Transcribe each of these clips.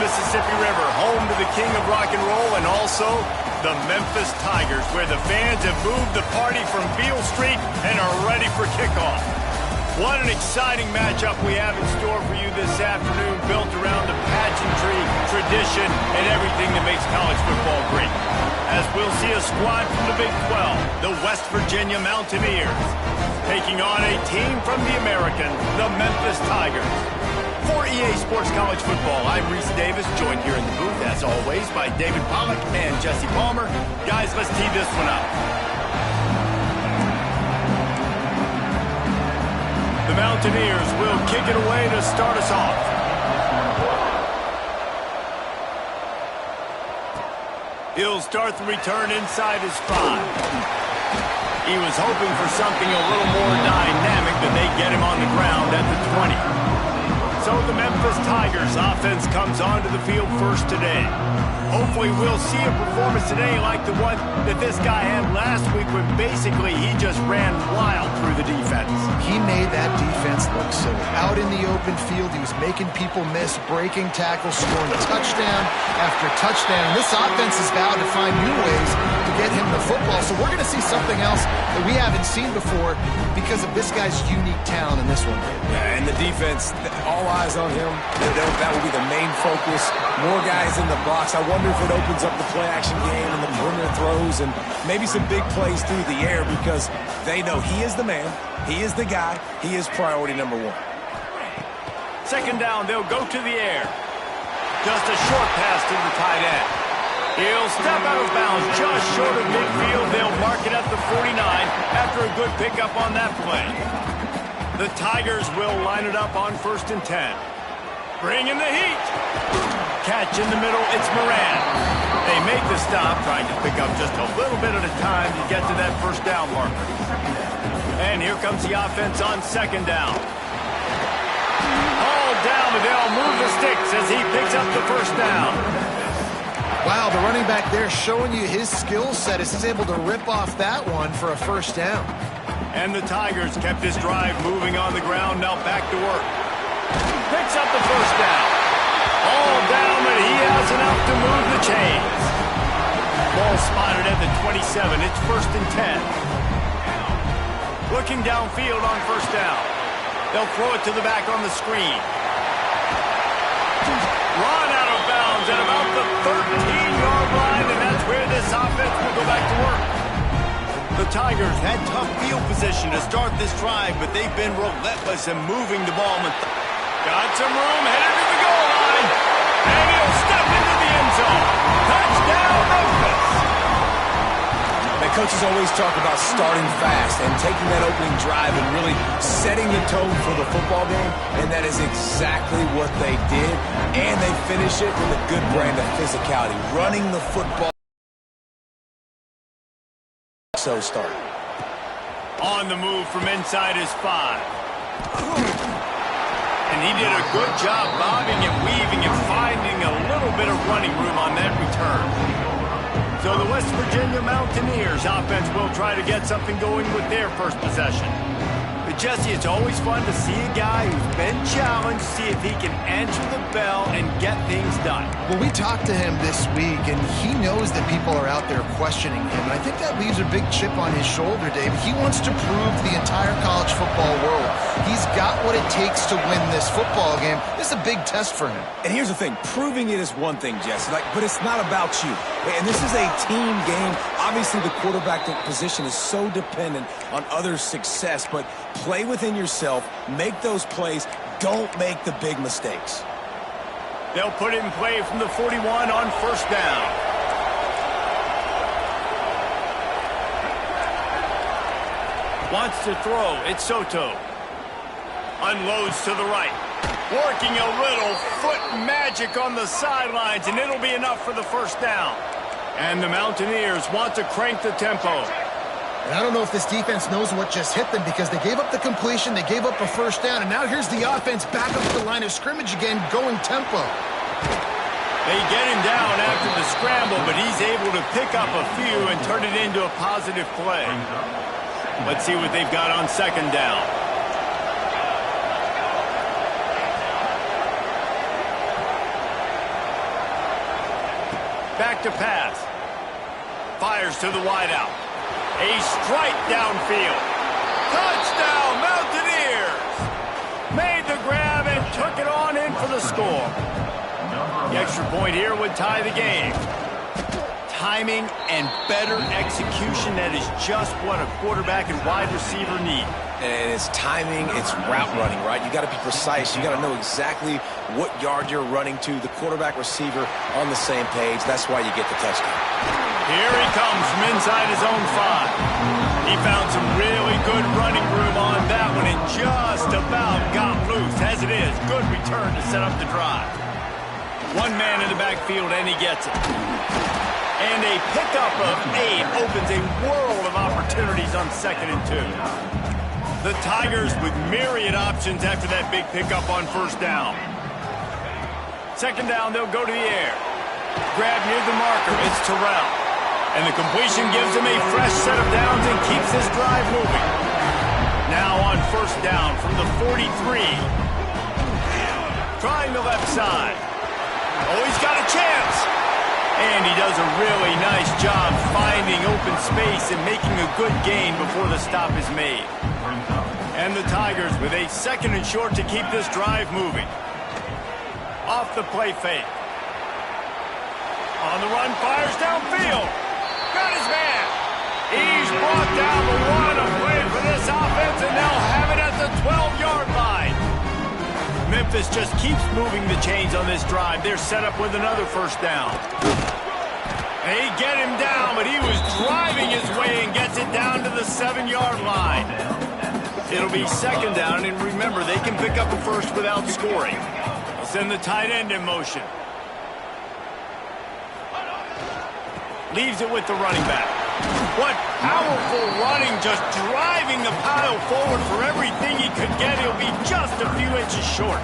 Mississippi River, home to the king of rock and roll and also the Memphis Tigers, where the fans have moved the party from Beale Street and are ready for kickoff. What an exciting matchup we have in store for you this afternoon, built around the pageantry, tradition, and everything that makes college football great. As we'll see a squad from the Big 12, the West Virginia Mountaineers, taking on a team from the American, the Memphis Tigers. For EA Sports College Football, I'm Reese Davis, joined here in the booth, as always, by David Pollack and Jesse Palmer. Guys, let's tee this one up. The Mountaineers will kick it away to start us off. He'll start the return inside his 5. He was hoping for something a little more dynamic, but they get him on the ground at the 20. So the Memphis Tigers offense comes onto the field first today. Hopefully we'll see a performance today like the one that this guy had last week when basically he just ran wild through the defense. He made that defense look silly. Out in the open field, he was making people miss, breaking tackles, scoring touchdown after touchdown. This offense has vowed to find new ways to get him the football. So we're going to see something else that we haven't seen before because of this guy's unique talent in this one. Yeah, and the defense, all eyes on him. That will be the main focus. More guys in the box. I wonder if it opens up the play-action game and the perimeter throws and maybe some big plays through the air because they know he is the man, he is the guy, he is priority number 1. Second down, they'll go to the air. Just a short pass to the tight end. He'll step out of bounds just short of midfield. They'll mark it at the 49 after a good pickup on that play. The Tigers will line it up on 1st and 10. Bring in the heat. Catch in the middle, it's Moran. They make the stop, trying to pick up just a little bit at a time to get to that first down marker. And here comes the offense on 2nd down. All down, but they'll move the sticks as he picks up the first down. Wow, the running back there showing you his skill set as he's able to rip off that one for a first down. And the Tigers kept this drive moving on the ground, now back to work. Picks up the first down. All down, but he has enough to move the chains. Ball spotted at the 27. It's 1st and 10. Looking downfield on 1st down. They'll throw it to the back on the screen. Run out of bounds at about the 13-yard line, and that's where this offense will go back to work. The Tigers had tough field position to start this drive, but they've been relentless in moving the ball. Got some room, headed to the goal line, and he'll step into the end zone. Touchdown, Memphis! The coaches always talk about starting fast and taking that opening drive and really setting the tone for the football game, and that is exactly what they did, and they finish it with a good brand of physicality, running the football. So start. On the move from inside his 5. And he did a good job bobbing and weaving and finding a little bit of running room on that return. So the West Virginia Mountaineers offense will try to get something going with their first possession. But Jesse, it's always fun to see a guy who's been challenged, see if he can answer the bell and get things done. Well, we talked to him this week, and he knows that people are out there questioning him. And I think that leaves a big chip on his shoulder, David. He wants to prove to the entire college football world he's got what it takes to win this football game. This is a big test for him. And here's the thing. Proving it is one thing, Jesse, but it's not about you. And this is a team game. Obviously, the quarterback position is so dependent on others' success, but play within yourself, make those plays, don't make the big mistakes. They'll put it in play from the 41 on 1st down. Wants to throw, it's Soto. Unloads to the right. Working a little foot magic on the sidelines, and it'll be enough for the first down. And the Mountaineers want to crank the tempo. And I don't know if this defense knows what just hit them because they gave up the completion, they gave up a first down, and now here's the offense back up to the line of scrimmage again, going tempo. They get him down after the scramble, but he's able to pick up a few and turn it into a positive play. Let's see what they've got on 2nd down. Back to pass. Fires to the wideout. A strike downfield. Touchdown, Mountaineers! Made the grab and took it on in for the score. The extra point here would tie the game. Timing and better execution, that is just what a quarterback and wide receiver need. And it's timing, it's route running, right? You got to be precise. You got to know exactly what yard you're running to. The quarterback receiver on the same page. That's why you get the touchdown. Here he comes from inside his own 5. He found some really good running room on that one and just about got loose. As it is, good return to set up the drive. One man in the backfield, and he gets it. And a pickup of 8 opens a world of opportunities on 2nd and 2. The Tigers with myriad options after that big pickup on 1st down. 2nd down, they'll go to the air. Grab near the marker, it's Terrell. And the completion gives him a fresh set of downs and keeps this drive moving. Now on 1st down from the 43. Trying the left side. Oh, he's got a chance. And he does a really nice job finding open space and making a good gain before the stop is made. And the Tigers with a 2nd and short to keep this drive moving. Off the play fake. On the run, fires downfield. Got his man. He's brought down the one to play for this offense, and they'll have it at the 12-yard line. Memphis just keeps moving the chains on this drive. They're set up with another 1st down. They get him down, but he was driving his way and gets it down to the 7-yard line. It'll be 2nd down, and remember, they can pick up a 1st without scoring. They'll send the tight end in motion. Leaves it with the running back. What powerful running, just driving the pile forward for everything he could get. He'll be just a few inches short.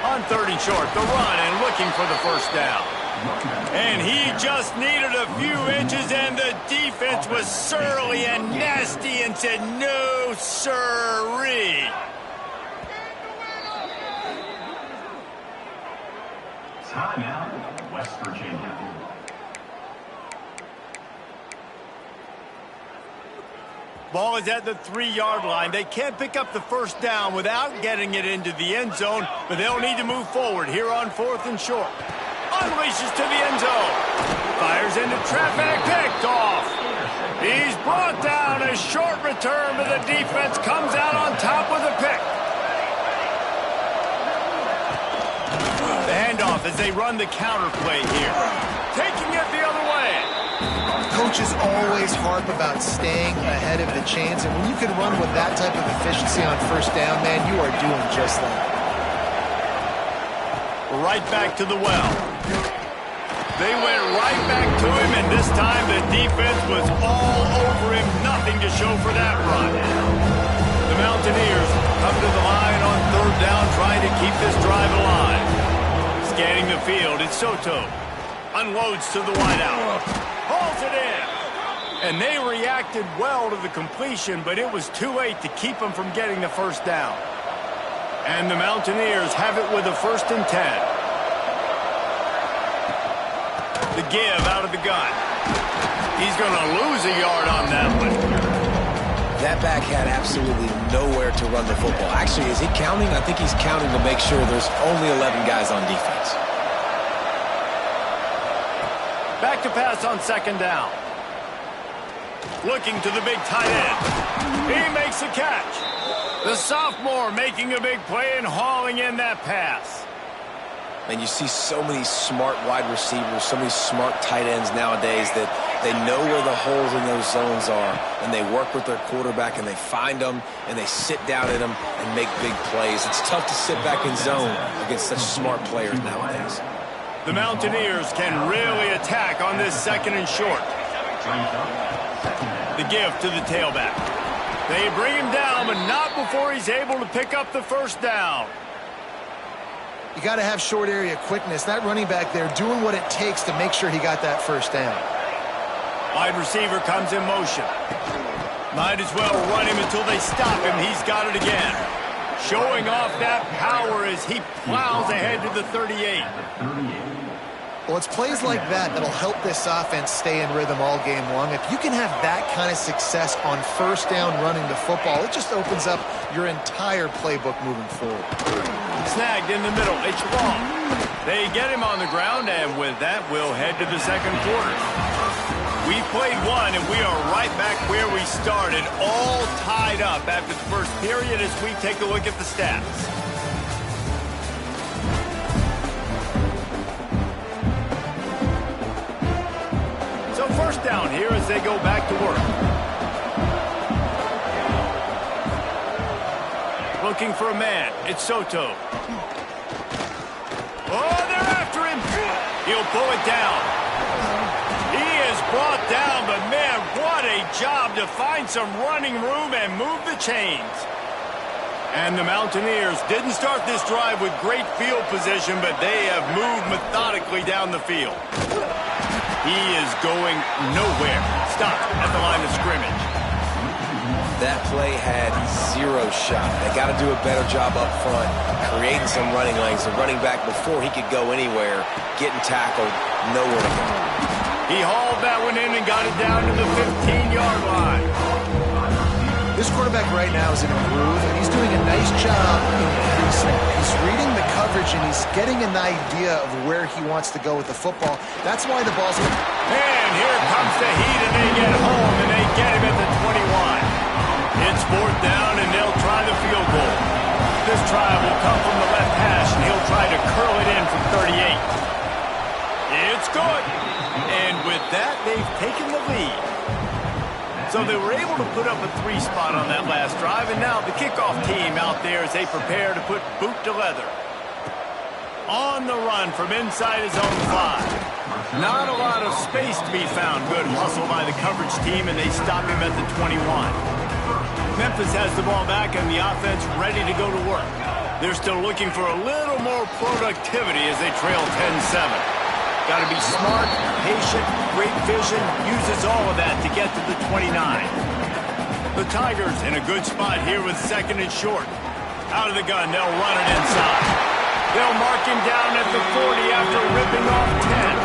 On 3rd and short, the run and looking for the 1st down. And he just needed a few inches, and the defense was surly and nasty and said, no, sirree. Timeout, West Virginia. Ball is at the 3-yard line. They can't pick up the 1st down without getting it into the end zone, but they'll need to move forward here on 4th and short. Unleashes to the end zone. Fires into traffic, picked off. He's brought down. A short return, but the defense comes out on top with a pick. The handoff as they run the counter play here. Taking it the other way. Coaches always harp about staying ahead of the chains, and when you can run with that type of efficiency on 1st down, man, you are doing just that. Right back to the well. They went right back to him, and this time the defense was all over him. Nothing to show for that run. The Mountaineers come to the line on 3rd down, trying to keep this drive alive. Scanning the field, it's Soto. Unloads to the wideout. Hauls it in. And they reacted well to the completion, but it was too late to keep them from getting the 1st down. And the Mountaineers have it with a 1st and 10. The give out of the gun. He's going to lose a yard on that one. That back had absolutely nowhere to run the football. Actually, is he counting? I think he's counting to make sure there's only 11 guys on defense. Back to pass on 2nd down. Looking to the big tight end. He makes a catch. The sophomore making a big play and hauling in that pass. And you see so many smart wide receivers, so many smart tight ends nowadays that they know where the holes in those zones are, and they work with their quarterback, and they find them, and they sit down at them and make big plays. It's tough to sit back in zone against such smart players nowadays. The Mountaineers can really attack on this 2nd and short. The give to the tailback. They bring him down, but not before he's able to pick up the 1st down. You got to have short area quickness. That running back there doing what it takes to make sure he got that 1st down. Wide receiver comes in motion. Might as well run him until they stop him. He's got it again. Showing off that power as he plows ahead to the 38. Well, it's plays like that that'll help this offense stay in rhythm all game long. If you can have that kind of success on first down running the football, it just opens up your entire playbook moving forward. Snagged in the middle. It's long. They get him on the ground, and with that, we'll head to the second quarter. We've played one, and we are right back where we started, all tied up after the first period as we take a look at the stats. So first down here as they go back to work. Looking for a man. It's Soto. Oh, they're after him. He'll pull it down. He is brought down, but man, what a job to find some running room and move the chains. And the Mountaineers didn't start this drive with great field position, but they have moved methodically down the field. He is going nowhere. Stop at the line of scrimmage. That play had zero shot. They got to do a better job up front, creating some running lanes. The running back, before he could go anywhere, getting tackled, nowhere to go. He hauled that one in and got it down to the 15-yard line. This quarterback right now is in a groove, and he's doing a nice job increasing. He's reading the coverage, and he's getting an idea of where he wants to go with the football. That's why the ball's... And here comes the heat, and they get home, and they get him at the 21. It's fourth down, and they'll try the field goal. This try will come from the left hash, and he'll try to curl it in from 38. It's good. And with that, they've taken the lead. So they were able to put up a 3-spot on that last drive, and now the kickoff team out there as they prepare to put boot to leather. On the run from inside his own 5. Not a lot of space to be found. Good hustle by the coverage team, and they stop him at the 21. Memphis has the ball back, and the offense ready to go to work. They're still looking for a little more productivity as they trail 10-7. Got to be smart, patient, great vision, uses all of that to get to the 29. The Tigers in a good spot here with second and short. Out of the gun, they'll run it inside. They'll mark him down at the 40 after ripping off 10.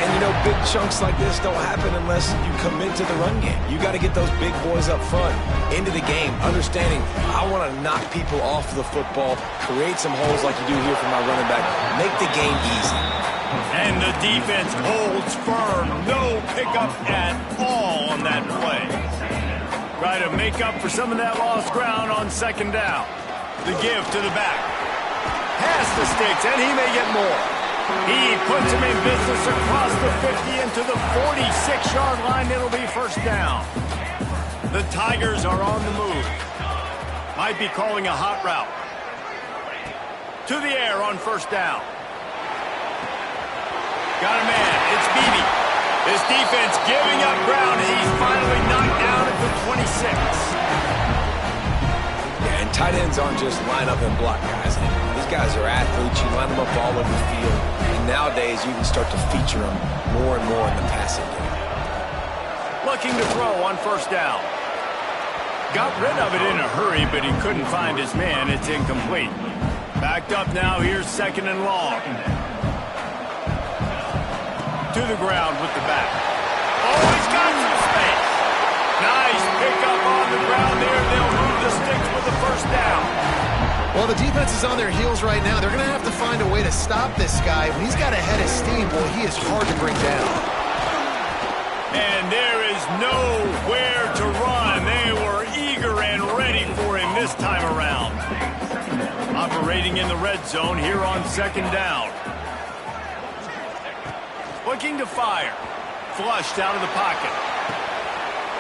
And, you know, big chunks like this don't happen unless you commit to the run game. You got to get those big boys up front, into the game, understanding I want to knock people off the football, create some holes like you do here for my running back, make the game easy. And the defense holds firm. No pickup at all on that play. Try to make up for some of that lost ground on second down. The give to the back. Pass the sticks, and he may get more. He puts him in business across the 50 into the 46-yard line. It'll be first down. The Tigers are on the move. Might be calling a hot route. To the air on first down. Got a man. It's Beebe. This defense giving up ground. He's finally knocked down at the 26. Yeah, and tight ends aren't just line up and block guys. These guys are athletes. You line them up all over the field. And nowadays, you can start to feature them more and more in the passing game. Looking to throw on first down. Got rid of it in a hurry, but he couldn't find his man. It's incomplete. Backed up now. Here's second and long. To the ground with the back. Oh, he's got some space. Nice pickup on the ground there. They'll move the sticks with the first down. Well, the defense is on their heels right now. They're going to have to find a way to stop this guy. When he's got a head of steam, boy, he is hard to bring down. And there is nowhere to run. They were eager and ready for him this time around. Operating in the red zone here on second down. Looking to fire. Flushed out of the pocket.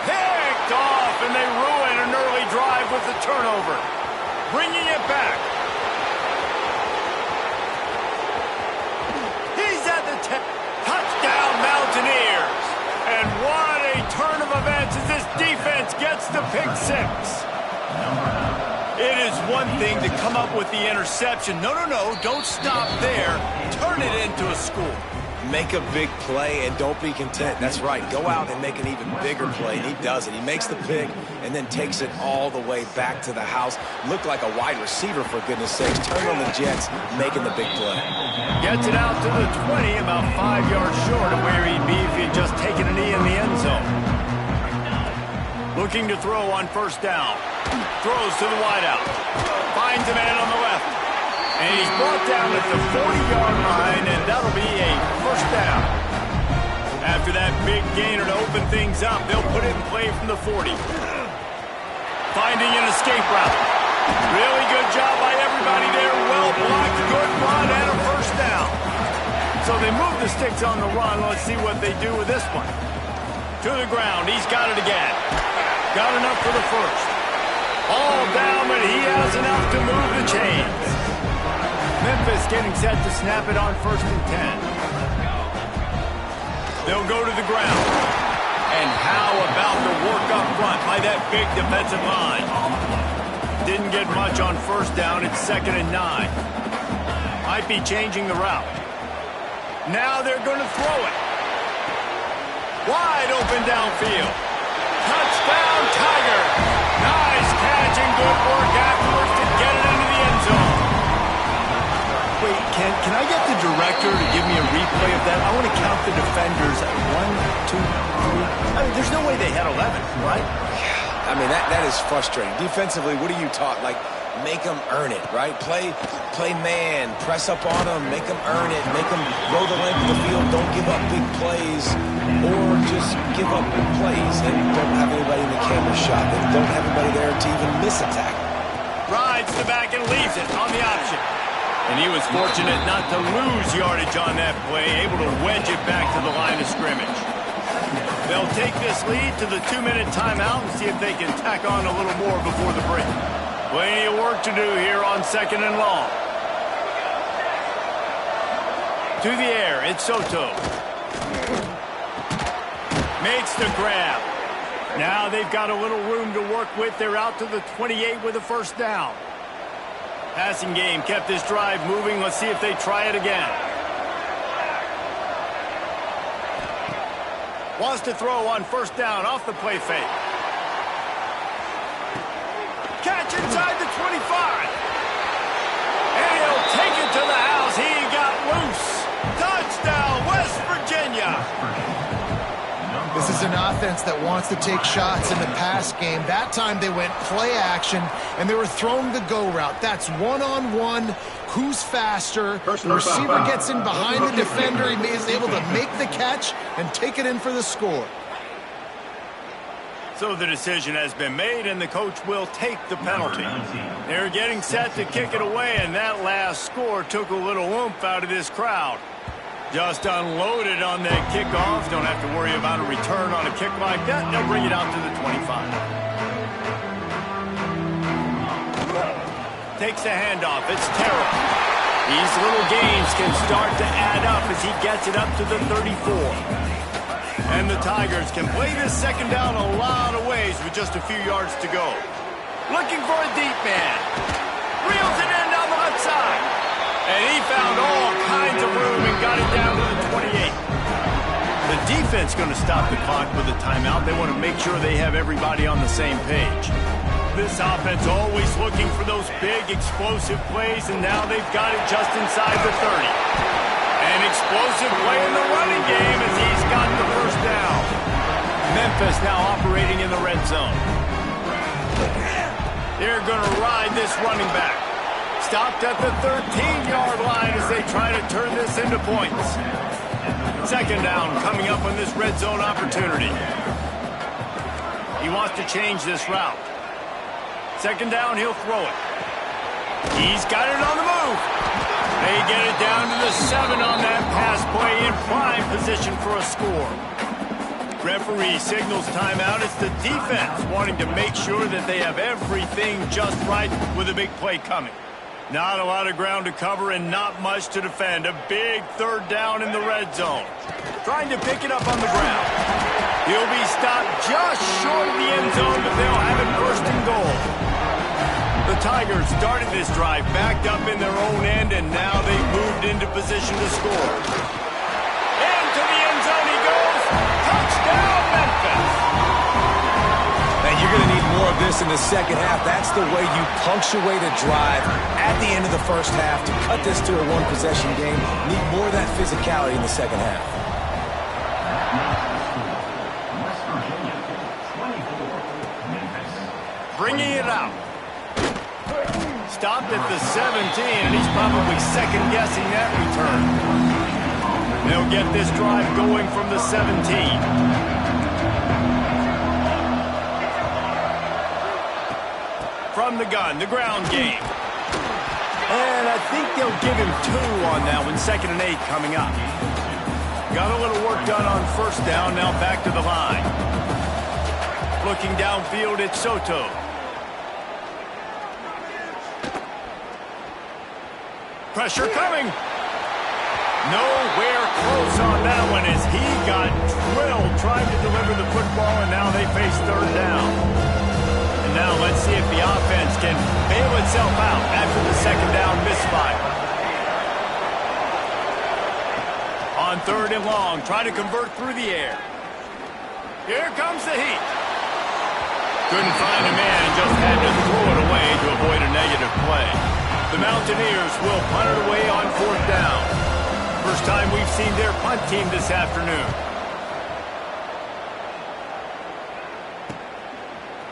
Picked off, and they ruin an early drive with the turnover. Bringing it back. He's at the 10. Touchdown, Mountaineers. And what a turn of events as this defense gets the pick 6. It is one thing to come up with the interception. No, don't stop there. Turn it into a score. Make a big play and don't be content. That's right. Go out and make an even bigger play. And he does it. He makes the pick and then takes it all the way back to the house. Looked like a wide receiver, for goodness sakes. Turn on the Jets, making the big play. Gets it out to the 20, about 5 yards short of where he'd be if he had just taken a knee in the end zone. Looking to throw on first down. Throws to the wideout. Finds a man on the left. And he's brought down at the 40-yard line, and that'll be a first down. After that big gainer to open things up, they'll put it in play from the 40. Finding an escape route. Really good job by everybody there. Well blocked, good run, and a first down. So they move the sticks on the run. Let's see what they do with this one. To the ground. He's got it again. Got enough for the first. All down, but he has enough to move the chains. Memphis getting set to snap it on 1st and 10. They'll go to the ground. And how about the work up front by that big defensive line? Didn't get much on first down. It's 2nd and 9. Might be changing the route. Now they're going to throw it. Wide open downfield. Touchdown, Tiger. Nice catch and good work afterwards to get it into the end zone. Wait, can I get the director to give me a replay of that? I want to count the defenders. 1, 2, 3. I mean, there's no way they had 11, right? I mean, that is frustrating. Defensively, what are you taught? Like, make them earn it, right? Play man, press up on them, make them earn it, make them go the length of the field, don't give up big plays, or just give up big plays and don't have anybody in the camera shot, and don't have anybody there to even miss a tackle. Rides the back and leaves it on the option. And he was fortunate not to lose yardage on that play, able to wedge it back to the line of scrimmage. They'll take this lead to the 2-minute timeout and see if they can tack on a little more before the break. Plenty of work to do here on 2nd and long. To the air, it's Soto. Makes the grab. Now they've got a little room to work with. They're out to the 28 with a first down. Passing game kept this drive moving. Let's see if they try it again. Wants to throw on first down off the play fake. Catch inside the 25. And he'll take it to the house. He got loose. Touchdown, West Virginia. This is an offense that wants to take shots in the pass game. That time they went play action, and they were throwing the go route. That's one-on-one. Who's faster? The receiver gets in behind the defender. He is able to make the catch and take it in for the score. So the decision has been made, and the coach will take the penalty. They're getting set to kick it away, and that last score took a little oomph out of this crowd. Just unloaded on that kickoff. Don't have to worry about a return on a kick like that. They'll bring it out to the 25. Takes the handoff. It's Terrell. These little gains can start to add up as he gets it up to the 34. And the Tigers can play this second down a lot of ways with just a few yards to go. Looking for a deep man. Reels it in down the left side. And he found all kinds of room and got it down to the 28. The defense going to stop the clock with a timeout. They want to make sure they have everybody on the same page. This offense always looking for those big, explosive plays, and now they've got it just inside the 30. An explosive play in the running game as he's got the first down. Memphis now operating in the red zone. They're going to ride this running back. Stopped at the 13-yard line as they try to turn this into points. Second down coming up on this red zone opportunity. He wants to change this route. Second down, he'll throw it. He's got it on the move. They get it down to the 7 on that pass play in prime position for a score. Referee signals timeout. It's the defense wanting to make sure that they have everything just right with a big play coming. Not a lot of ground to cover and not much to defend. A big third down in the red zone. Trying to pick it up on the ground. He'll be stopped just short of the end zone, but they'll have it first and goal. The Tigers started this drive backed up in their own end, and now they've moved into position to score. this in the second half. That's the way you punctuate a drive at the end of the first half to cut this to a one-possession game. Need more of that physicality in the second half. West Virginia, 24, Memphis. Bringing it out. Stopped at the 17, and he's probably second-guessing that return. They'll get this drive going from the 17. From the gun, the ground game. And I think they'll give him 2 on that one, 2nd and 8 coming up. Got a little work done on first down, now back to the line. Looking downfield, it's Soto. Pressure coming. Nowhere close on that one as he got drilled trying to deliver the football, and now they face 3rd down. And now let's see if the offense can bail itself out after the 2nd down misfire. On 3rd and long, trying to convert through the air. Here comes the heat. Couldn't find a man and just had to throw it away to avoid a negative play. The Mountaineers will punt it away on 4th down. First time we've seen their punt team this afternoon.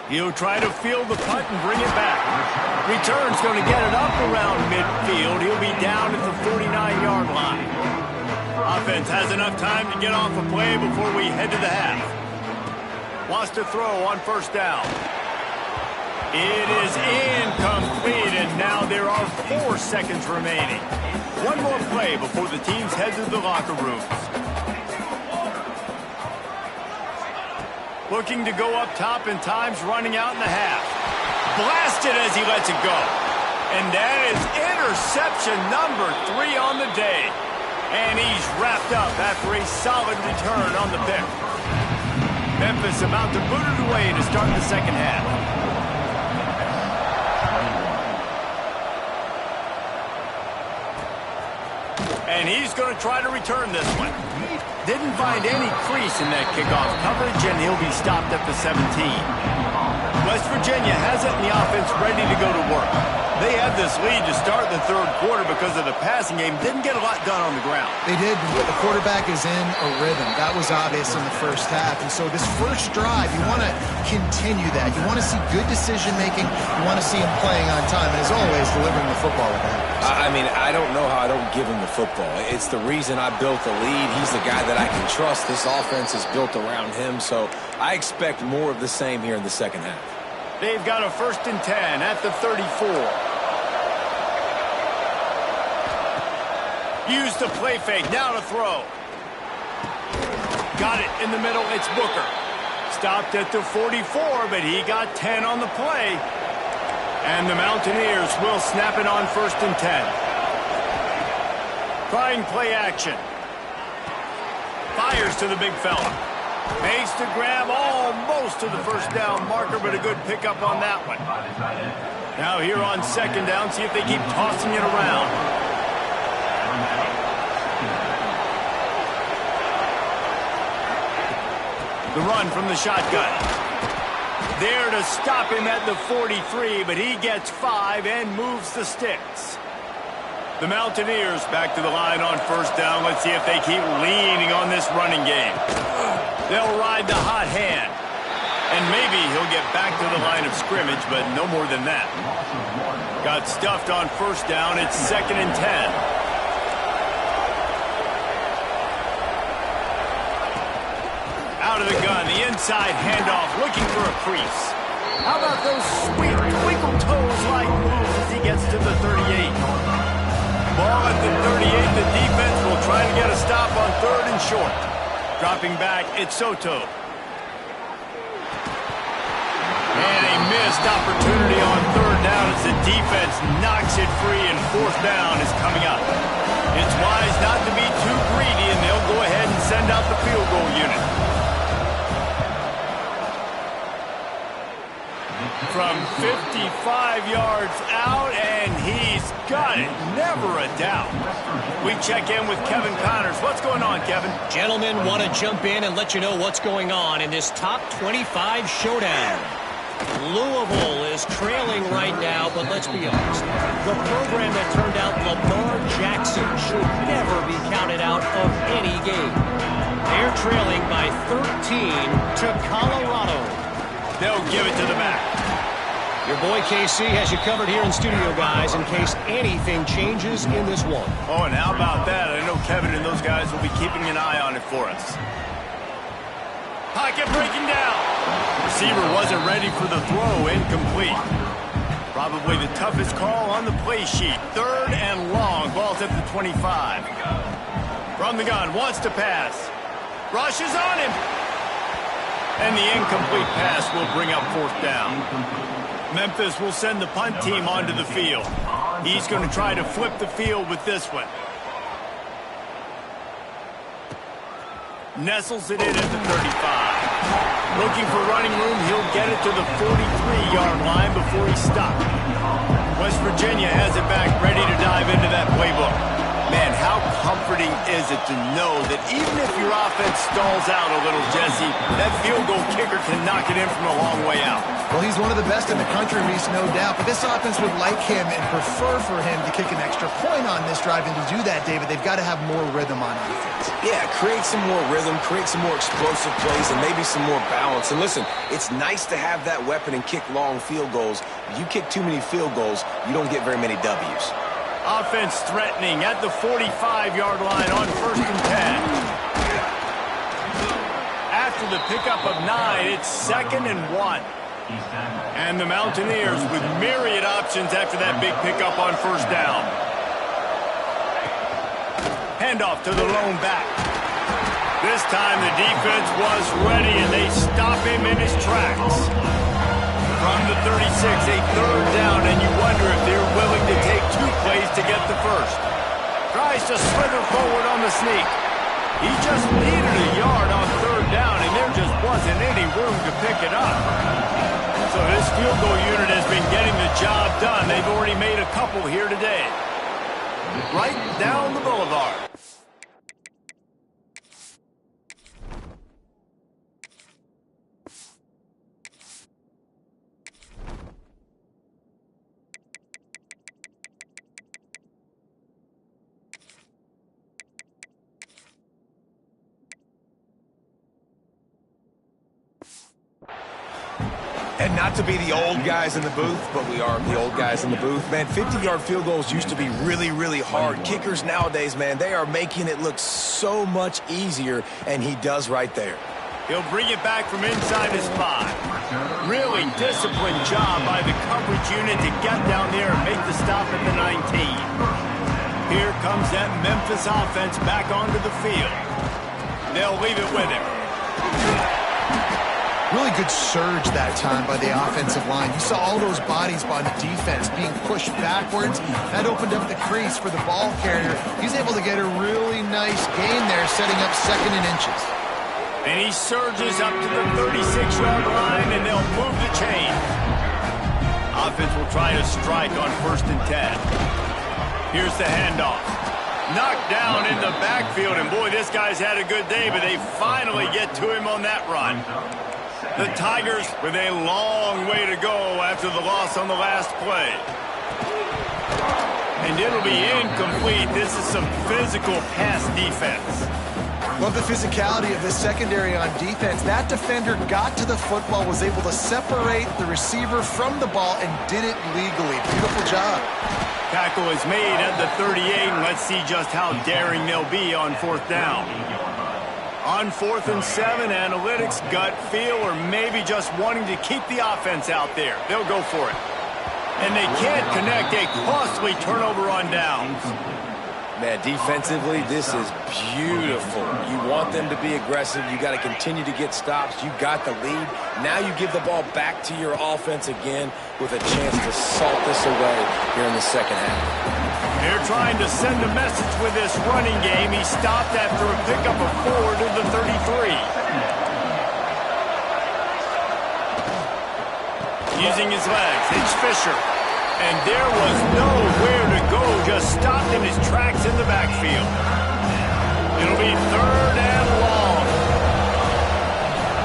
He'll try to field the punt and bring it back. Return's going to get it up around midfield. He'll be down at the 49-yard line. Offense has enough time to get off a play before we head to the half. Wants to throw on 1st down. It is incomplete, and now there are 4 seconds remaining. One more play before the teams head to the locker rooms. Looking to go up top, and time's running out in the half. Blasted as he lets it go. And that is interception number 3 on the day. And he's wrapped up after a solid return on the pick. Memphis about to boot it away to start the 2nd half. And he's going to try to return this one. Didn't find any crease in that kickoff coverage, and he'll be stopped at the 17. West Virginia has it, and the offense ready to go to work. They had this lead to start the 3rd quarter because of the passing game. Didn't get a lot done on the ground. They did, but the quarterback is in a rhythm. That was obvious in the first half. And so this first drive, you want to continue that. You want to see good decision-making. You want to see him playing on time. And as always, delivering the football at that. I mean, I don't know how I don't give him the football. It's the reason I built the lead. He's the guy that I can trust. This offense is built around him. So I expect more of the same here in the 2nd half. They've got a 1st and 10 at the 34. Used the play fake, now to throw. Got it in the middle, it's Booker. Stopped at the 44, but he got 10 on the play. And the Mountaineers will snap it on 1st and 10. Trying play action. Fires to the big fella. Makes the grab almost to the 1st down marker, but a good pickup on that one. Now here on 2nd down, see if they keep tossing it around. The run from the shotgun. There to stop him at the 43, but he gets 5 and moves the sticks. The Mountaineers back to the line on 1st down. Let's see if they keep leaning on this running game. They'll ride the hot hand. And maybe he'll get back to the line of scrimmage, but no more than that. Got stuffed on 1st down. It's 2nd and 10. Out of the gun, the inside handoff, looking for a crease. How about those sweet twinkle toes-like moves as he gets to the 38? Ball at the 38, the defense will try to get a stop on 3rd and short. Dropping back, it's Soto. And a missed opportunity on 3rd down as the defense knocks it free, and 4th down is coming up. It's wise not to be too greedy, and they'll go ahead and send out the field goal unit. From 55 yards out, and he's got it. Never a doubt. We check in with Kevin Connors. What's going on, Kevin? Gentlemen, want to jump in and let you know what's going on in this top 25 showdown. Louisville is trailing right now, but let's be honest. The program that turned out Lamar Jackson should never be counted out of any game. They're trailing by 13 to Colorado. They'll give it to the back. Your boy KC has you covered here in studio, guys, in case anything changes in this one. Oh, and how about that? I know Kevin and those guys will be keeping an eye on it for us. Pocket breaking down. Receiver wasn't ready for the throw, incomplete. Probably the toughest call on the play sheet. 3rd and long, ball's at the 25. From the gun, wants to pass. Rushes on him. And the incomplete pass will bring up 4th down. Memphis will send the punt team onto the field. He's going to try to flip the field with this one. Nestles it in at the 35. Looking for running room, he'll get it to the 43-yard line before he's stopped. West Virginia has it back, ready to dive into that playbook. Man, how comforting is it to know that even if your offense stalls out a little, Jesse, that field goal kicker can knock it in from a long way out. Well, he's one of the best in the country, Reese, no doubt. But this offense would like him and prefer for him to kick an extra point on this drive. And to do that, David, they've got to have more rhythm on offense. Yeah, create some more rhythm, create some more explosive plays, and maybe some more balance. And listen, it's nice to have that weapon and kick long field goals. If you kick too many field goals, you don't get very many W's. Offense threatening at the 45-yard line on 1st and 10. After the pickup of 9, it's 2nd and 1. And the Mountaineers with myriad options after that big pickup on 1st down. Handoff to the lone back. This time the defense was ready and they stop him in his tracks. From the 36, a 3rd down, and you wonder if they're willing to take 2 plays to get the first. Tries to slither forward on the sneak. He just needed a yard on 3rd down, and there just wasn't any room to pick it up. So this field goal unit has been getting the job done. They've already made a couple here today. Right down the boulevard. And not to be the old guys in the booth, but we are the old guys in the booth. Man, 50-yard field goals used to be really, really hard. Kickers nowadays, man, they are making it look so much easier, and he does right there. He'll bring it back from inside his 5. Really disciplined job by the coverage unit to get down there and make the stop at the 19. Here comes that Memphis offense back onto the field. They'll leave it with him. Really good surge that time by the offensive line. You saw all those bodies by the defense being pushed backwards. That opened up the crease for the ball carrier. He's able to get a really nice gain there, setting up 2nd and inches. And he surges up to the 36-yard line, and they'll move the chain. Offense will try to strike on 1st and 10. Here's the handoff. Knocked down in the backfield, and boy, this guy's had a good day, but they finally get to him on that run. The Tigers with a long way to go after the loss on the last play. And it'll be incomplete. This is some physical pass defense. Love the physicality of this secondary on defense. That defender got to the football, was able to separate the receiver from the ball, and did it legally. Beautiful job. Tackle is made at the 38, and let's see just how daring they'll be on 4th down. On 4th and 7, analytics, gut feel, or maybe just wanting to keep the offense out there. They'll go for it. And they can't connect a costly turnover on downs. Man, defensively, this is beautiful. You want them to be aggressive. You got to continue to get stops. You got the lead. Now you give the ball back to your offense again with a chance to salt this away here in the 2nd half. They're trying to send a message with this running game. He stopped after a pickup of 4 to the 33. Using his legs, it's Fisher. And there was nowhere to go, just stopped in his tracks in the backfield. It'll be 3rd and long.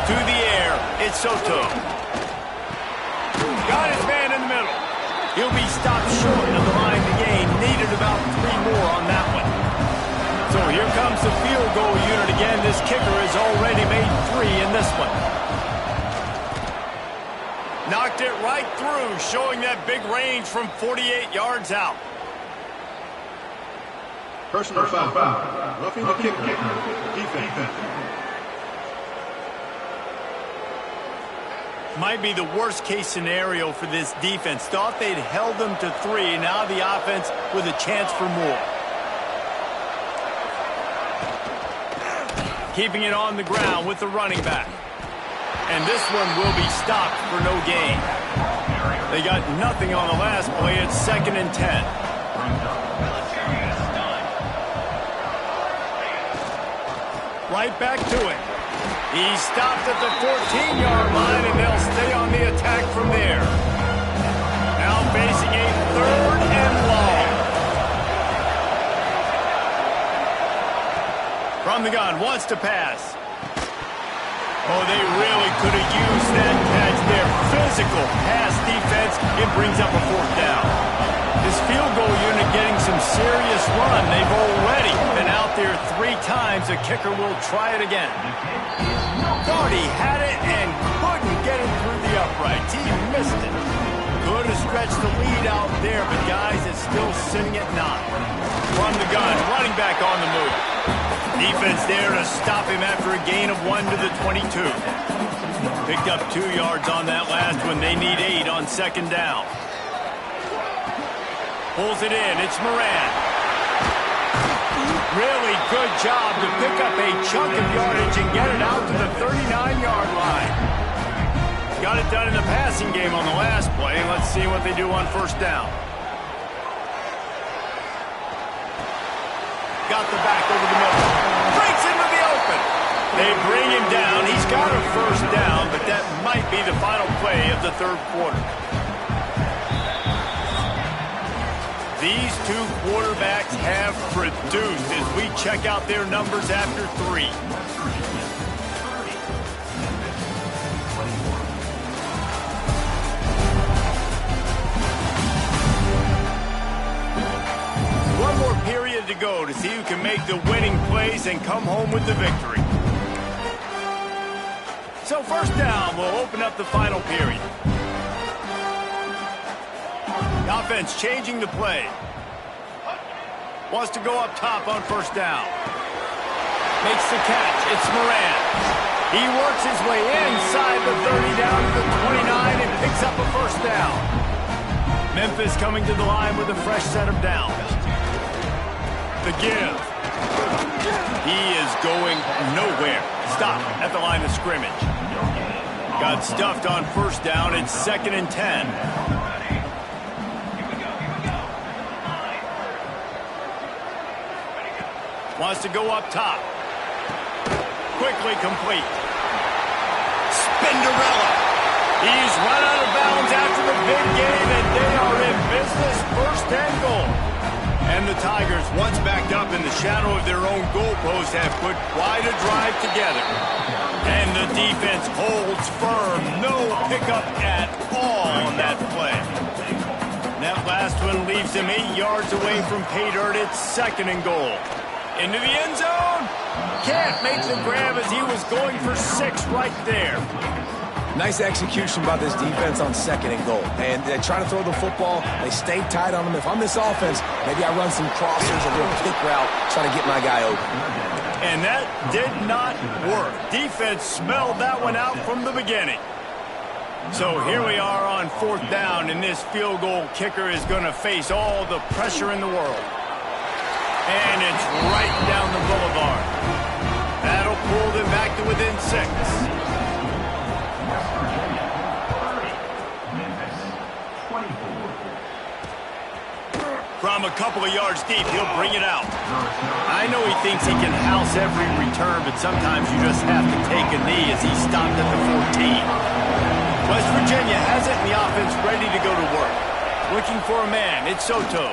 To the air, it's Soto. He'll be stopped short of the line to gain. Needed about 3 more on that one. So here comes the field goal unit again. This kicker has already made 3 in this one. Knocked it right through, showing that big range from 48 yards out. Personal foul. Roughing the kicker. Defense. Might be the worst case scenario for this defense. Thought they'd held them to 3. Now the offense with a chance for more. Keeping it on the ground with the running back. And this one will be stopped for no gain. They got nothing on the last play. It's 2nd and 10. Right back to it. He stopped at the 14-yard line, and they'll stay on the attack from there. Now facing a 3rd and long. From the gun, wants to pass. Oh, they really could have used that catch there. Physical pass defense. It brings up a 4th down. This field goal unit getting some serious run. They've already been out there 3 times. The kicker will try it again. Thought he had it and couldn't get it through the uprights. He missed it. Could have stretched the lead out there, but guys, it's still sitting at 9. From the gun, running back on the move. Defense there to stop him after a gain of 1 to the 22. Picked up 2 yards on that last one. They need 8 on 2nd down. Pulls it in. It's Moran. Really good job to pick up a chunk of yardage and get it out to the 39-yard line. Got it done in the passing game on the last play. Let's see what they do on 1st down. Got the back over the middle. Breaks into the open. They bring him down. He's got a 1st down, but that might be the final play of the 3rd quarter. These 2 quarterbacks have produced as we check out their numbers after 3. One more period to go to see who can make the winning plays and come home with the victory. So 1st down will open up the final period. Offense changing the play. Wants to go up top on 1st down. Makes the catch. It's Moran. He works his way inside the 30 down to the 29 and picks up a 1st down. Memphis coming to the line with a fresh set of downs. The give. He is going nowhere. Stop at the line of scrimmage. Got stuffed on 1st down. It's 2nd and 10. Wants to go up top. Quickly complete. Spinderella. He's run out of bounds after the big game, and they are in business. 1st and goal. And the Tigers, once backed up in the shadow of their own goalpost, have put quite a drive together. And the defense holds firm. No pickup at all on that play. And that last one leaves him 8 yards away from pay dirt. It's 2nd and goal. Into the end zone. Can't make the grab as he was going for 6 right there. Nice execution by this defense on 2nd and goal. And they try to throw the football. They stay tight on them. If I'm this offense, maybe I run some crossers, a little kick route, try to get my guy open. And that did not work. Defense smelled that one out from the beginning. So here we are on 4th down, and this field goal kicker is going to face all the pressure in the world. And it's right down the boulevard. That'll pull them back to within 6. From a couple of yards deep, he'll bring it out. I know he thinks he can house every return, but sometimes you just have to take a knee as he stopped at the 14. West Virginia has it, and the offense ready to go to work. Looking for a man. It's Soto.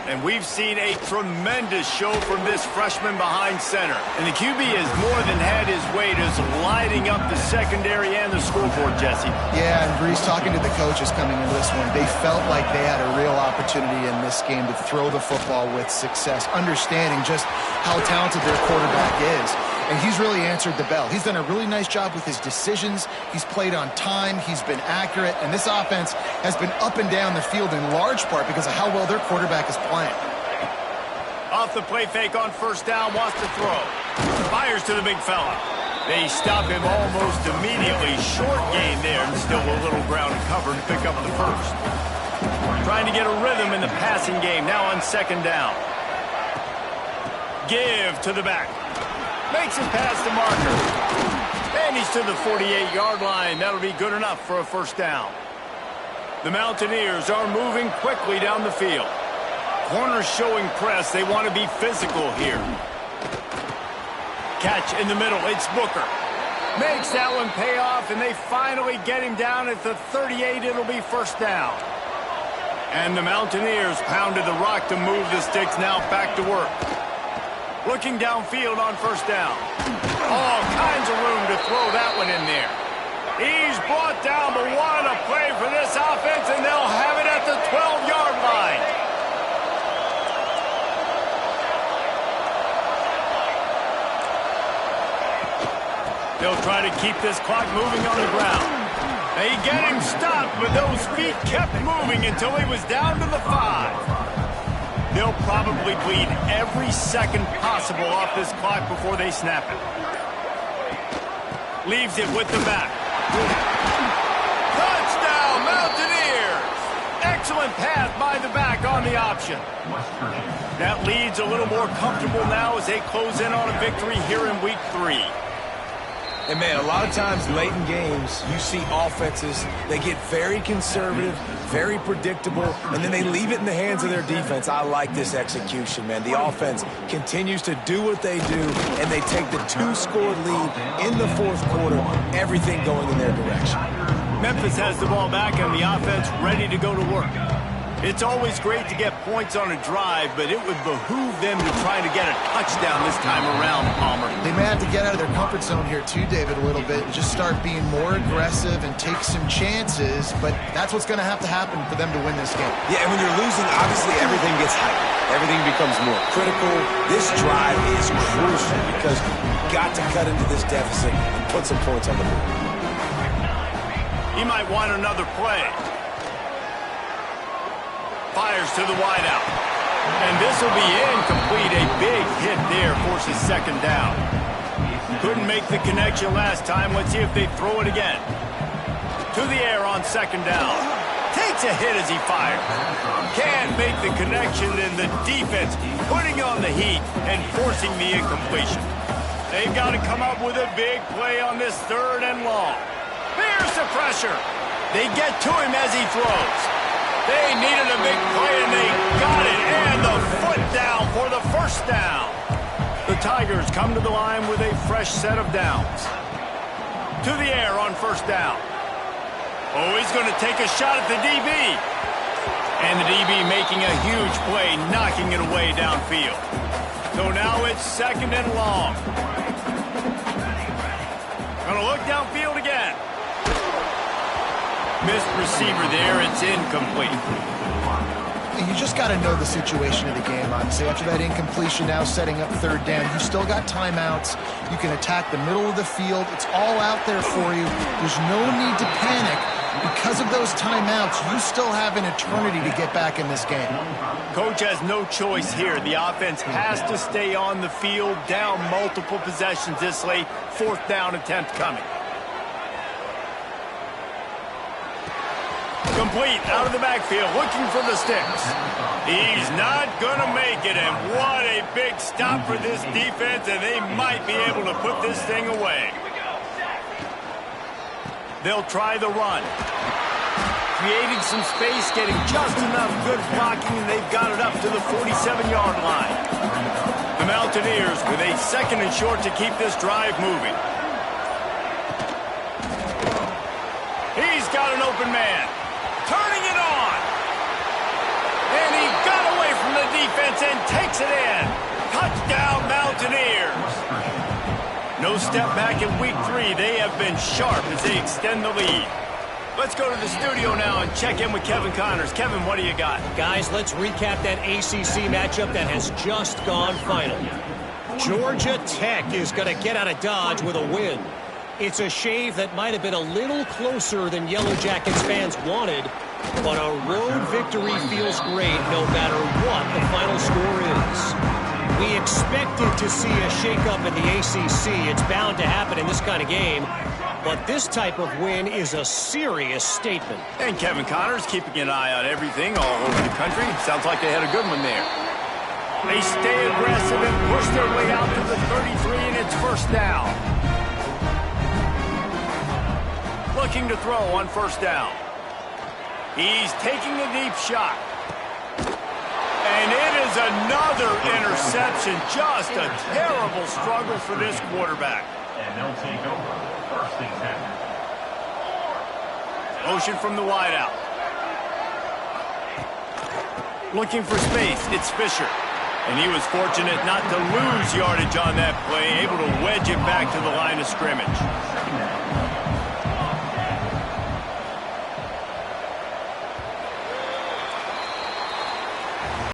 And we've seen a tremendous show from this freshman behind center. And the QB has more than had his way just lighting up the secondary and the scoreboard, Jesse. Yeah, and Brees, talking to the coaches coming into this one, they felt like they had a real opportunity in this game to throw the football with success, understanding just how talented their quarterback is. And he's really answered the bell. He's done a really nice job with his decisions. He's played on time. He's been accurate. And this offense has been up and down the field in large part because of how well their quarterback is playing. Off the play fake on first down, wants to throw. Fires to the big fella. They stop him almost immediately. Short gain there, and still a little ground cover to pick up the first. Trying to get a rhythm in the passing game, now on second down. Give to the back. Makes it past the marker. And he's to the 48-yard line. That'll be good enough for a first down. The Mountaineers are moving quickly down the field. Corners showing press. They want to be physical here. Catch in the middle. It's Booker. Makes that one pay off, and they finally get him down at the 38. It'll be first down. And the Mountaineers pounded the rock to move the sticks. Now back to work. Looking downfield on first down. All kinds of room to throw that one in there. He's brought down, but what a play for this offense, and they'll have it at the 12-yard line. They'll try to keep this clock moving on the ground. They get him stopped, but those feet kept moving until he was down to the 5. They'll probably bleed every second possible off this clock before they snap it. Leaves it with the back. Touchdown, Mountaineers! Excellent pass by the back on the option. That lead's a little more comfortable now as they close in on a victory here in Week 3. And, man, a lot of times late in games, you see offenses, they get very conservative, very predictable, and then they leave it in the hands of their defense. I like this execution, man. The offense continues to do what they do, and they take the 2-score lead in the fourth quarter, everything going in their direction. Memphis has the ball back, and the offense ready to go to work. It's always great to get points on a drive, but it would behoove them to try to get a touchdown this time around, Palmer. They may have to get out of their comfort zone here too, David, a little bit, and just start being more aggressive and take some chances, but that's what's going to happen for them to win this game. Yeah, and when you're losing, obviously everything gets heightened. Everything becomes more critical. This drive is crucial because you've got to cut into this deficit and put some points on the board. He might want another play. Fires to the wideout. And this will be incomplete. A big hit there forces second down. Couldn't make the connection last time. Let's see if they throw it again. To the air on second down. Takes a hit as he fires. Can't make the connection, and the defense putting on the heat and forcing the incompletion. They've got to come up with a big play on this third and long. There's the pressure. They get to him as he throws. They needed a big play, and they got it. And the foot down for the first down. The Tigers come to the line with a fresh set of downs. To the air on first down. Oh, he's going to take a shot at the DB. And the DB making a huge play, knocking it away downfield. So now it's second and long. Going to look downfield again. Missed receiver there. It's incomplete. You just got to know the situation of the game, honestly. After that incompletion, now setting up third down, you still got timeouts. You can attack the middle of the field. It's all out there for you. There's no need to panic. Because of those timeouts, you still have an eternity to get back in this game. Coach has no choice here. The offense has to stay on the field, down multiple possessions this late. Fourth down attempt coming. Complete out of the backfield, looking for the sticks. He's not going to make it, and what a big stop for this defense, and they might be able to put this thing away. They'll try the run. Creating some space, getting just enough good blocking, and they've got it up to the 47-yard line. The Mountaineers with a second and short to keep this drive moving. He's got an open man. Turning it on. And he got away from the Lawrence and takes it in. Touchdown, Mountaineers. No step back in week 3. They have been sharp as they extend the lead. Let's go to the studio now and check in with Kevin Connors. Kevin, what do you got? Guys, let's recap that ACC matchup that has just gone final. Georgia Tech is going to get out of Dodge with a win. It's a shave that might have been a little closer than Yellow Jackets fans wanted, but a road victory feels great no matter what the final score is. We expected to see a shakeup in the ACC. It's bound to happen in this kind of game, but this type of win is a serious statement. And Kevin Connors keeping an eye on everything all over the country. Sounds like they had a good one there. They stay aggressive and push their way out to the 33, and it's first down. Looking to throw on first down. He's taking a deep shot. And it is another interception. Just a terrible struggle for this quarterback. And they'll take over. First and 10. Motion from the wideout. Looking for space. It's Fisher. And he was fortunate not to lose yardage on that play, able to wedge it back to the line of scrimmage.